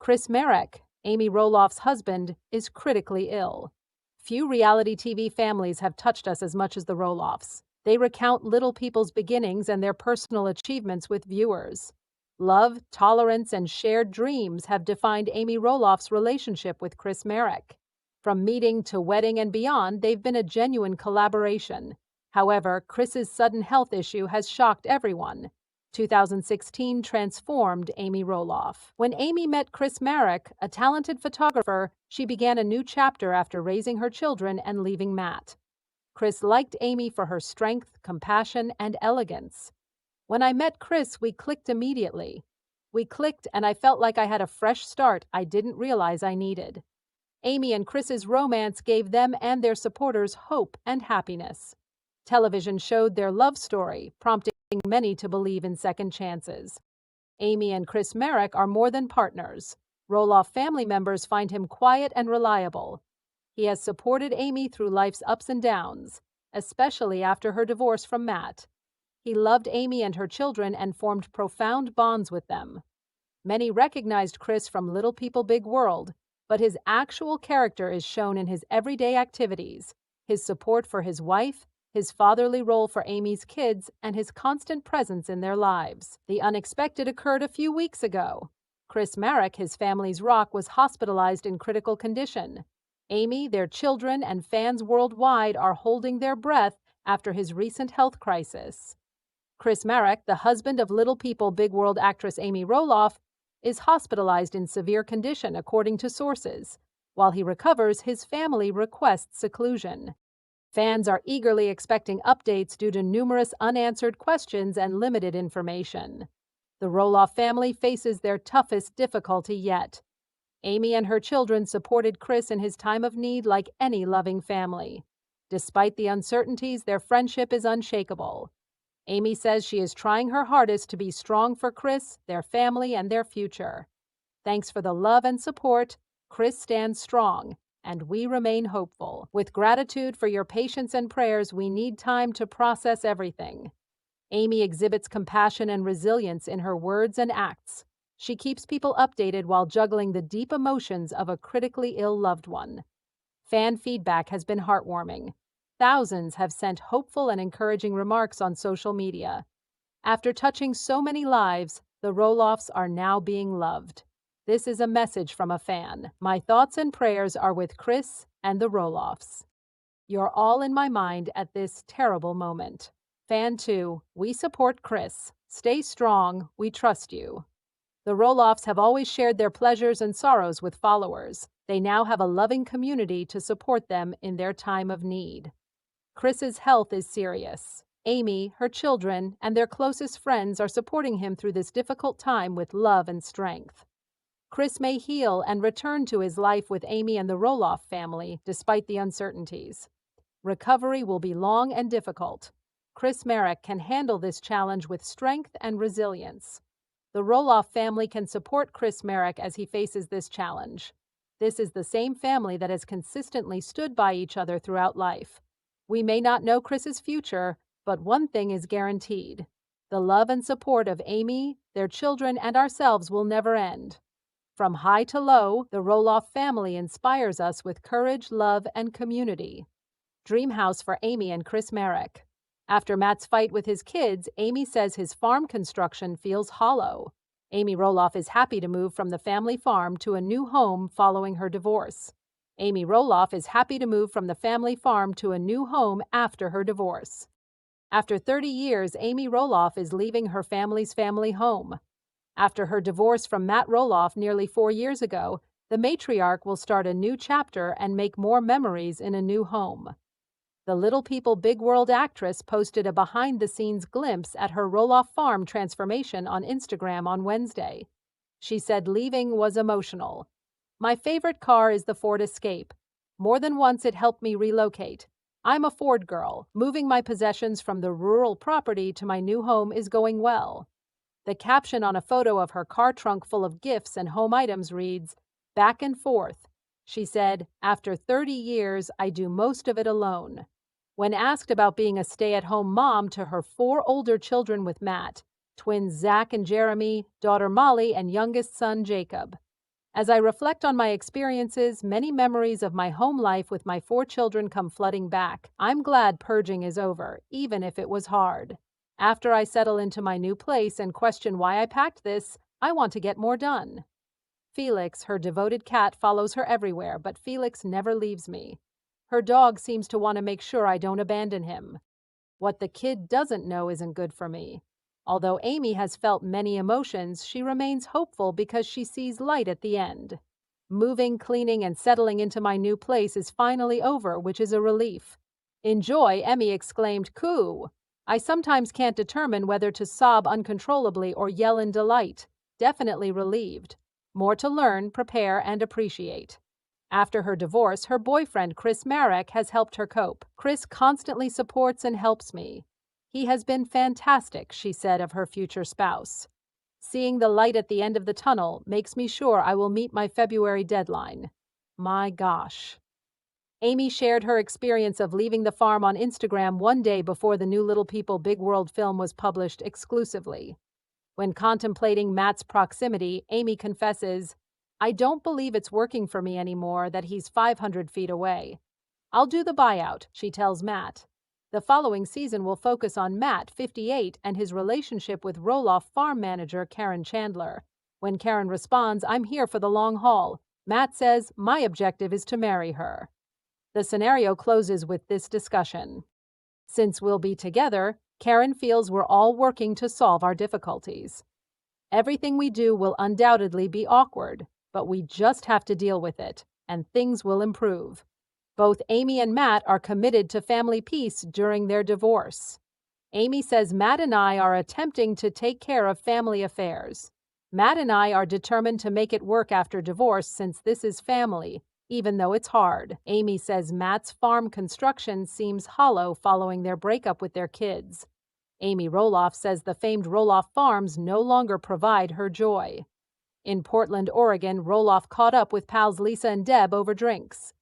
Chris Marek, Amy Roloff's husband, is critically ill. Few reality TV families have touched us as much as the Roloffs. They recount little people's beginnings and their personal achievements with viewers. Love, tolerance, and shared dreams have defined Amy Roloff's relationship with Chris Marek. From meeting to wedding and beyond, they've been a genuine collaboration. However, Chris's sudden health issue has shocked everyone. 2016 transformed Amy Roloff. When Amy met Chris Marek, a talented photographer, she began a new chapter after raising her children and leaving Matt. Chris liked Amy for her strength, compassion, and elegance. When I met Chris, we clicked immediately. We clicked and I felt like I had a fresh start I didn't realize I needed. Amy and Chris's romance gave them and their supporters hope and happiness. Television showed their love story, prompting many to believe in second chances. Amy and Chris Marek are more than partners. Roloff family members find him quiet and reliable. He has supported Amy through life's ups and downs, especially after her divorce from Matt. He loved Amy and her children and formed profound bonds with them. Many recognized Chris from Little People Big World, but his actual character is shown in his everyday activities, his support for his wife, his fatherly role for Amy's kids, and his constant presence in their lives. The unexpected occurred a few weeks ago. Chris Marek, his family's rock, was hospitalized in critical condition. Amy, their children, and fans worldwide are holding their breath after his recent health crisis. Chris Marek, the husband of Little People Big World actress Amy Roloff, is hospitalized in severe condition, according to sources. While he recovers, his family requests seclusion. Fans are eagerly expecting updates due to numerous unanswered questions and limited information. The Roloff family faces their toughest difficulty yet. Amy and her children supported Chris in his time of need like any loving family. Despite the uncertainties, their friendship is unshakable. Amy says she is trying her hardest to be strong for Chris, their family, and their future. Thanks for the love and support. Chris stands strong, and we remain hopeful. With gratitude for your patience and prayers, we need time to process everything. Amy exhibits compassion and resilience in her words and acts. She keeps people updated while juggling the deep emotions of a critically ill loved one. Fan feedback has been heartwarming. Thousands have sent hopeful and encouraging remarks on social media. After touching so many lives, the Roloffs are now being loved. This is a message from a fan. My thoughts and prayers are with Chris and the Roloffs. You're all in my mind at this terrible moment. Fan 2, we support Chris. Stay strong, we trust you. The Roloffs have always shared their pleasures and sorrows with followers. They now have a loving community to support them in their time of need. Chris's health is serious. Amy, her children, and their closest friends are supporting him through this difficult time with love and strength. Chris may heal and return to his life with Amy and the Roloff family, despite the uncertainties. Recovery will be long and difficult. Chris Marek can handle this challenge with strength and resilience. The Roloff family can support Chris Marek as he faces this challenge. This is the same family that has consistently stood by each other throughout life. We may not know Chris's future, but one thing is guaranteed. The love and support of Amy, their children, and ourselves will never end. From high to low, the Roloff family inspires us with courage, love, and community. Dream house for Amy and Chris Marek. After Matt's fight with his kids, Amy says his farm construction feels hollow. Amy Roloff is happy to move from the family farm to a new home following her divorce. Amy Roloff is happy to move from the family farm to a new home after her divorce. After 30 years, Amy Roloff is leaving her family's family home. After her divorce from Matt Roloff nearly 4 years ago, the matriarch will start a new chapter and make more memories in a new home. The Little People Big World actress posted a behind-the-scenes glimpse at her Roloff farm transformation on Instagram on Wednesday. She said leaving was emotional. My favorite car is the Ford Escape. More than once it helped me relocate. I'm a Ford girl. Moving my possessions from the rural property to my new home is going well. The caption on a photo of her car trunk full of gifts and home items reads, "Back and forth." She said, "After 30 years, I do most of it alone." When asked about being a stay-at-home mom to her 4 older children with Matt, twins Zach and Jeremy, daughter Molly, and youngest son Jacob, As I reflect on my experiences, many memories of my home life with my 4 children come flooding back. I'm glad purging is over, even if it was hard. After I settle into my new place and question why I packed this, I want to get more done. Felix, her devoted cat, follows her everywhere, but Felix never leaves me. Her dog seems to want to make sure I don't abandon him. What the kid doesn't know isn't good for me. Although Amy has felt many emotions, she remains hopeful because she sees light at the end. Moving, cleaning, and settling into my new place is finally over, which is a relief. In joy, Emmy exclaimed, "Coo!" I sometimes can't determine whether to sob uncontrollably or yell in delight. Definitely relieved. More to learn, prepare, and appreciate. After her divorce, her boyfriend, Chris Marek, has helped her cope. Chris constantly supports and helps me. He has been fantastic, she said of her future spouse. Seeing the light at the end of the tunnel makes me sure I will meet my February deadline. My gosh. Amy shared her experience of leaving the farm on Instagram one day before the new Little People Big World film was published exclusively. When contemplating Matt's proximity, Amy confesses, "I don't believe it's working for me anymore that he's 500 feet away. I'll do the buyout," she tells Matt. The following season will focus on Matt, 58, and his relationship with Roloff farm manager Karen Chandler. When Karen responds, "I'm here for the long haul," Matt says, "My objective is to marry her." The scenario closes with this discussion. "Since we'll be together, Karen feels we're all working to solve our difficulties. Everything we do will undoubtedly be awkward, but we just have to deal with it, and things will improve." Both Amy and Matt are committed to family peace during their divorce. Amy says, "Matt and I are attempting to take care of family affairs. Matt and I are determined to make it work after divorce since this is family, even though it's hard." Amy says Matt's farm construction seems hollow following their breakup with their kids. Amy Roloff says the famed Roloff farms no longer provide her joy. In Portland, Oregon, Roloff caught up with pals Lisa and Deb over drinks.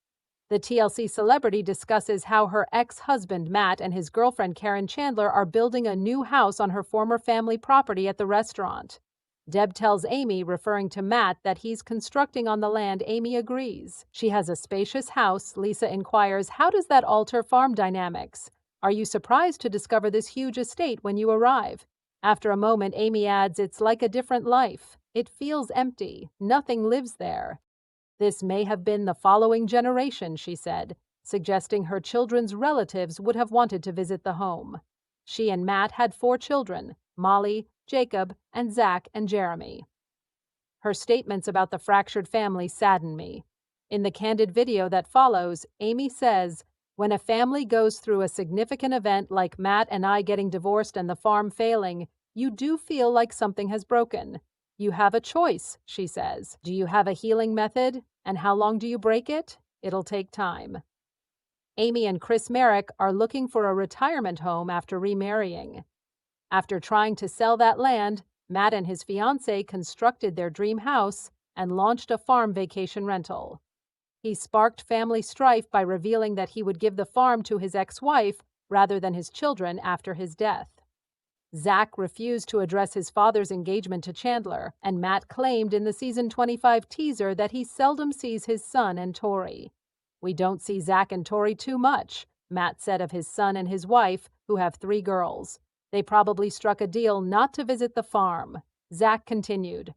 The TLC celebrity discusses how her ex-husband Matt and his girlfriend Karen Chandler are building a new house on her former family property at the restaurant. Deb tells Amy, referring to Matt, that he's constructing on the land. Amy agrees. She has a spacious house. Lisa inquires, "How does that alter farm dynamics? Are you surprised to discover this huge estate when you arrive?" After a moment, Amy adds, "It's like a different life. It feels empty. Nothing lives there." "This may have been the following generation," she said, suggesting her children's relatives would have wanted to visit the home. She and Matt had 4 children, Molly, Jacob, and Zach and Jeremy. Her statements about the fractured family sadden me. In the candid video that follows, Amy says, "When a family goes through a significant event like Matt and I getting divorced and the farm failing, you do feel like something has broken. You have a choice," she says. "Do you have a healing method? And how long do you break it? It'll take time." Amy and Chris Marek are looking for a retirement home after remarrying. After trying to sell that land, Matt and his fiancée constructed their dream house and launched a farm vacation rental. He sparked family strife by revealing that he would give the farm to his ex-wife rather than his children after his death. Zach refused to address his father's engagement to Chandler, and Matt claimed in the season 25 teaser that he seldom sees his son and Tori. "We don't see Zach and Tori too much," Matt said of his son and his wife, who have 3 girls. "They probably struck a deal not to visit the farm." Zach continued,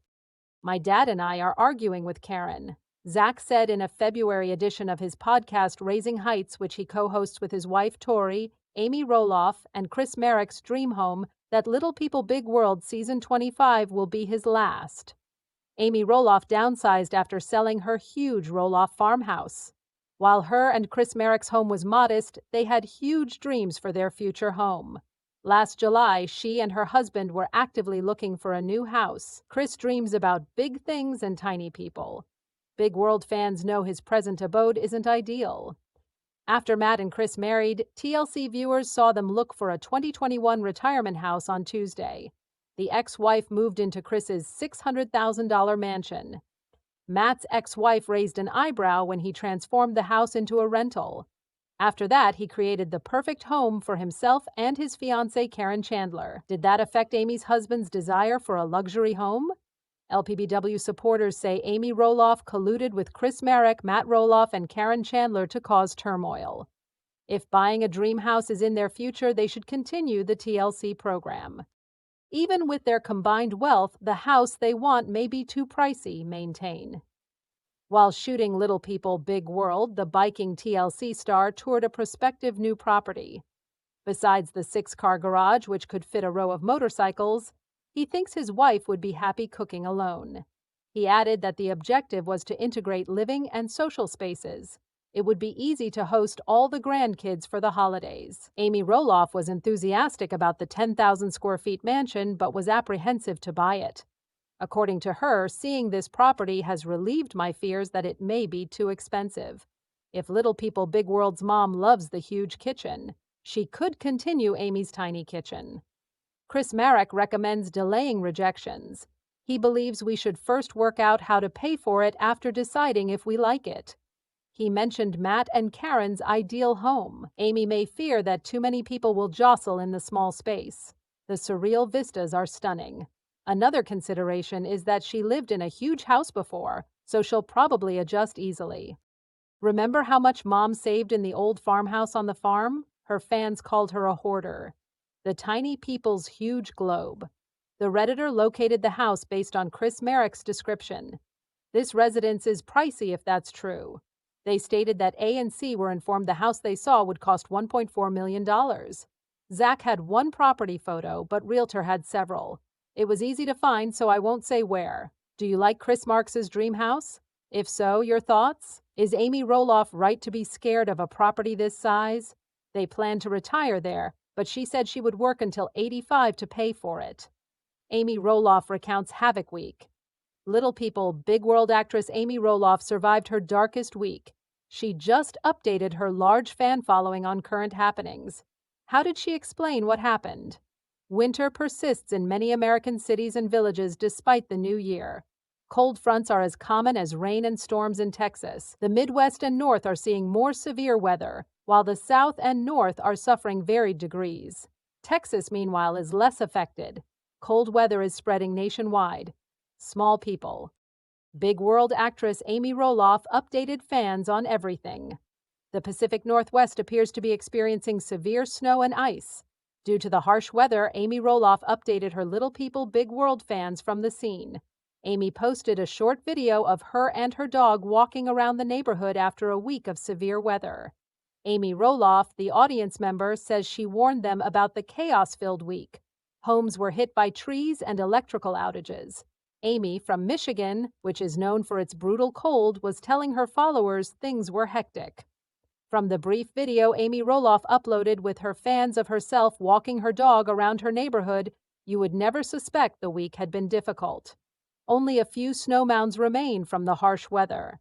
"My dad and I are arguing with Karen." Zach said in a February edition of his podcast Raising Heights, which he co-hosts with his wife Tori, Amy Roloff, and Chris Marek's dream home, that Little People Big World season 25 will be his last. Amy Roloff downsized after selling her huge Roloff farmhouse. While her and Chris Marek's home was modest, they had huge dreams for their future home. Last July, she and her husband were actively looking for a new house. Chris dreams about big things and tiny people. Big World fans know his present abode isn't ideal. After Matt and Chris married, TLC viewers saw them look for a 2021 retirement house on Tuesday. The ex-wife moved into Chris's $600,000 mansion. Matt's ex-wife raised an eyebrow when he transformed the house into a rental. After that, he created the perfect home for himself and his fiancée Karen Chandler. Did that affect Amy's husband's desire for a luxury home? LPBW supporters say Amy Roloff colluded with Chris Marek, Matt Roloff, and Karen Chandler to cause turmoil. If buying a dream house is in their future, they should continue the TLC program. Even with their combined wealth, the house they want may be too pricey, maintain. While shooting Little People, Big World, the biking TLC star toured a prospective new property. Besides the 6-car garage, which could fit a row of motorcycles, he thinks his wife would be happy cooking alone. He added that the objective was to integrate living and social spaces. It would be easy to host all the grandkids for the holidays. Amy Roloff was enthusiastic about the 10,000 square feet mansion but was apprehensive to buy it. According to her, seeing this property has relieved my fears that it may be too expensive. If Little People Big World's mom loves the huge kitchen, she could continue Amy's tiny kitchen. Chris Marek recommends delaying rejections. He believes we should first work out how to pay for it after deciding if we like it. He mentioned Matt and Karen's ideal home. Amy may fear that too many people will jostle in the small space. The surreal vistas are stunning. Another consideration is that she lived in a huge house before, so she'll probably adjust easily. Remember how much Mom saved in the old farmhouse on the farm? Her fans called her a hoarder. The tiny people's huge globe. The Redditor located the house based on Chris Marek's description. This residence is pricey if that's true. They stated that A&C were informed the house they saw would cost $1.4 million. Zach had one property photo, but Realtor had several. It was easy to find, so I won't say where. Do you like Chris Marks's dream house? If so, your thoughts? Is Amy Roloff right to be scared of a property this size? They plan to retire there, but she said she would work until 85 to pay for it. Amy Roloff recounts Havoc Week. Little People, Big World actress Amy Roloff survived her darkest week. She just updated her large fan following on current happenings. How did she explain what happened? Winter persists in many American cities and villages despite the new year. Cold fronts are as common as rain and storms in Texas. The Midwest and North are seeing more severe weather, while the South and North are suffering varied degrees. Texas, meanwhile, is less affected. Cold weather is spreading nationwide. Small People. Big World actress Amy Roloff updated fans on everything. The Pacific Northwest appears to be experiencing severe snow and ice. Due to the harsh weather, Amy Roloff updated her Little People Big World fans from the scene. Amy posted a short video of her and her dog walking around the neighborhood after a week of severe weather. Amy Roloff, the audience member, says she warned them about the chaos-filled week. Homes were hit by trees and electrical outages. Amy, from Michigan, which is known for its brutal cold, was telling her followers things were hectic. From the brief video Amy Roloff uploaded with her fans of herself walking her dog around her neighborhood, you would never suspect the week had been difficult. Only a few snow mounds remain from the harsh weather.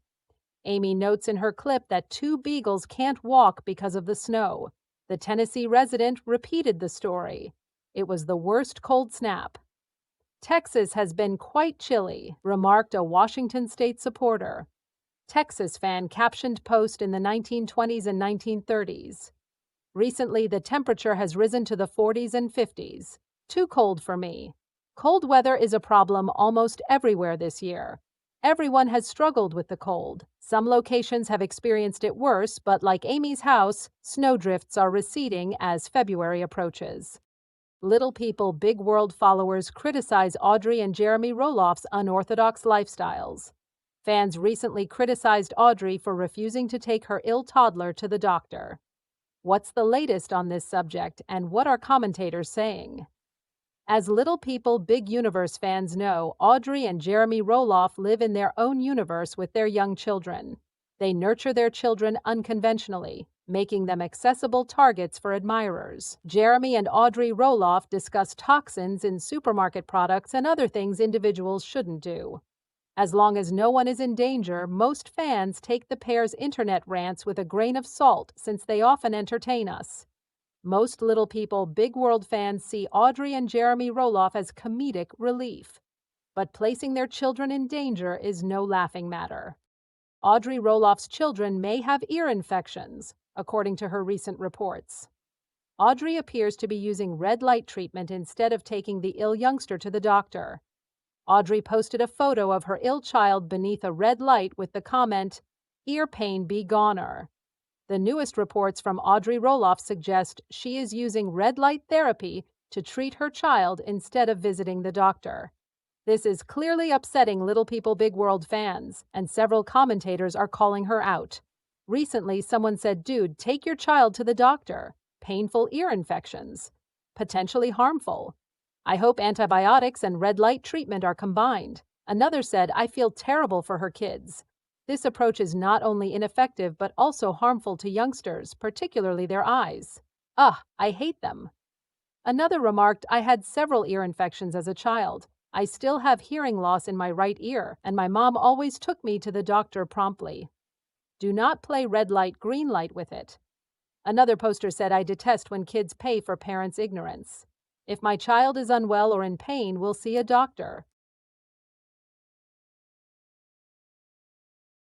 Amy notes in her clip that 2 beagles can't walk because of the snow. The Tennessee resident repeated the story. It was the worst cold snap. Texas has been quite chilly, remarked a Washington state supporter. Texas fan captioned post in the 1920s and 1930s. Recently, the temperature has risen to the 40s and 50s. Too cold for me. Cold weather is a problem almost everywhere this year. Everyone has struggled with the cold. Some locations have experienced it worse, but like Amy's house, snowdrifts are receding as February approaches. Little People Big World followers criticize Audrey and Jeremy Roloff's unorthodox lifestyles. Fans recently criticized Audrey for refusing to take her ill toddler to the doctor. What's the latest on this subject, and what are commentators saying? As Little People Big Universe fans know, Audrey and Jeremy Roloff live in their own universe with their young children. They nurture their children unconventionally, making them accessible targets for admirers. Jeremy and Audrey Roloff discuss toxins in supermarket products and other things individuals shouldn't do. As long as no one is in danger, most fans take the pair's internet rants with a grain of salt since they often entertain us. Most Little People Big World fans see Audrey and Jeremy Roloff as comedic relief. But placing their children in danger is no laughing matter. Audrey Roloff's children may have ear infections, according to her recent reports. Audrey appears to be using red light treatment instead of taking the ill youngster to the doctor. Audrey posted a photo of her ill child beneath a red light with the comment, "Ear pain be goner." The newest reports from Audrey Roloff suggest she is using red light therapy to treat her child instead of visiting the doctor. This is clearly upsetting Little People Big World fans, and several commentators are calling her out. Recently, someone said, "Dude, take your child to the doctor. Painful ear infections. Potentially harmful. I hope antibiotics and red light treatment are combined." Another said, "I feel terrible for her kids. This approach is not only ineffective but also harmful to youngsters, particularly their eyes. Ugh, I hate them." Another remarked, "I had several ear infections as a child. I still have hearing loss in my right ear, and my mom always took me to the doctor promptly. Do not play red light, green light with it." Another poster said, "I detest when kids pay for parents' ignorance. If my child is unwell or in pain, we'll see a doctor.